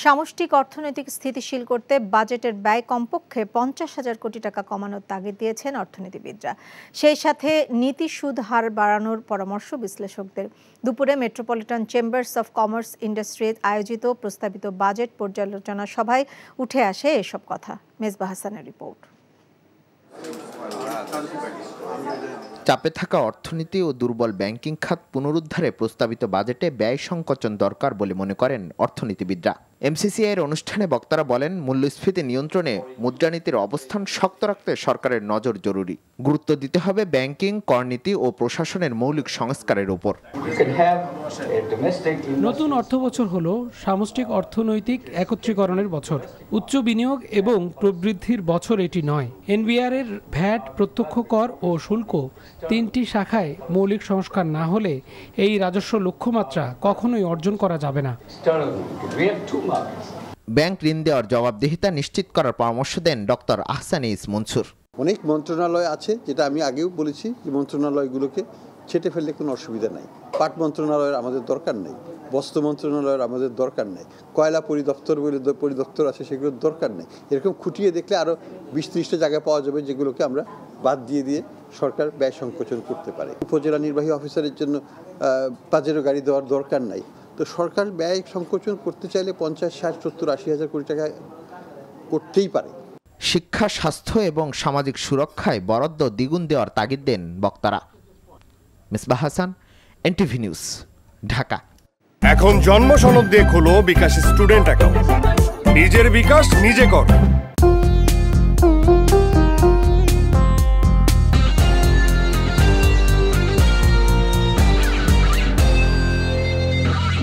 সামষ্টিক অর্থনৈতিক স্থিতিশীল করতে বাজেটের ব্যয় কমপক্ষে 50,000 কোটি টাকা কমানোর তাগিদ দিয়েছেন অর্থনীতিবিদরা। সেই সাথে নীতি সুদ হার বাড়ানোর পরামর্শ বিশ্লেষকদের। দুপুরে metropolitan chambers of commerce industries আয়োজিত প্রস্তাবিত বাজেট পর্যালোচনা সভায় উঠে আসে এসব কথা। মেজবা হাসানের রিপোর্ট। চাপে থাকা অর্থনীতি ও দুর্বল ব্যাংকিং খাত পুনরুদ্ধারে প্রস্তাবিত বাজেটে ব্যয় সংকোচন দরকার বলে মনে করেন অর্থনীতিবিদরা। এমসিসিআইয়ের অনুষ্ঠানে বক্তারা বলেন, মূল্যস্ফীতি নিয়ন্ত্রণে মুদ্রানীতির অবস্থান শক্ত রাখতে সরকারের নজর জরুরি। গুরুত্ব দিতে হবে ব্যাংকিং, করনীতি ও প্রশাসনের মৌলিক সংস্কারের উপর। নতুন অর্থবছর হলো সামষ্টিক অর্থনৈতিক একত্রীকরণের বছর। উচ্চ বিনিয়োগ এবং প্রবৃদ্ধির বছর এটি নয়। এনবিআর এর ভ্যাট, প্রত্যক্ষ কর ও শুল্ক তিনটি শাখায় মৌলিক সংস্কার না হলে এই রাজস্ব লক্ষ্যমাত্রা কখনোই অর্জন করা যাবে না। ব্যাংক ঋণ দেওয়ার জবাবদিহিতা নিশ্চিত করার পরামর্শ দেন ডক্টর আহসানিস মনসুর। অনেক মন্ত্রণালয় আছে, যেটা আমি আগেও বলেছি, যে মন্ত্রণালয়গুলোকে ছেটে ফেললে কোনো অসুবিধা নাই। পাট মন্ত্রণালয়ের আমাদের দরকার নেই, বস্ত্র মন্ত্রণালয়ের আমাদের দরকার নেই, কয়লা পরিদপ্তর বলে পরিদপ্তর আছে সেগুলোর দরকার নেই। এরকম খুঁটিয়ে দেখলে আরও 20-30টা জায়গায় পাওয়া যাবে যেগুলোকে আমরা বাদ দিয়ে সরকার ব্যয় সংকোচন করতে পারে। উপজেলা নির্বাহী অফিসারের জন্য পাজেরো গাড়ি দেওয়ার দরকার নাই। তো সরকার ব্যয় সংকোচন করতে চাইলে 50, 60, 70, 80 হাজার কোটি টাকা করতেই পারে। শিক্ষা, স্বাস্থ্য এবং সামাজিক সুরক্ষায় বরাদ্দ দ্বিগুণ দেওয়ার তাগিদ দেন বক্তারা। Mezba Hasan, NTV news, Dhaka. এখন জন্ম সনদ দিয়ে খোলো বিকাশ স্টুডেন্ট অ্যাকাউন্ট। নিজের বিকাশ নিজে কর।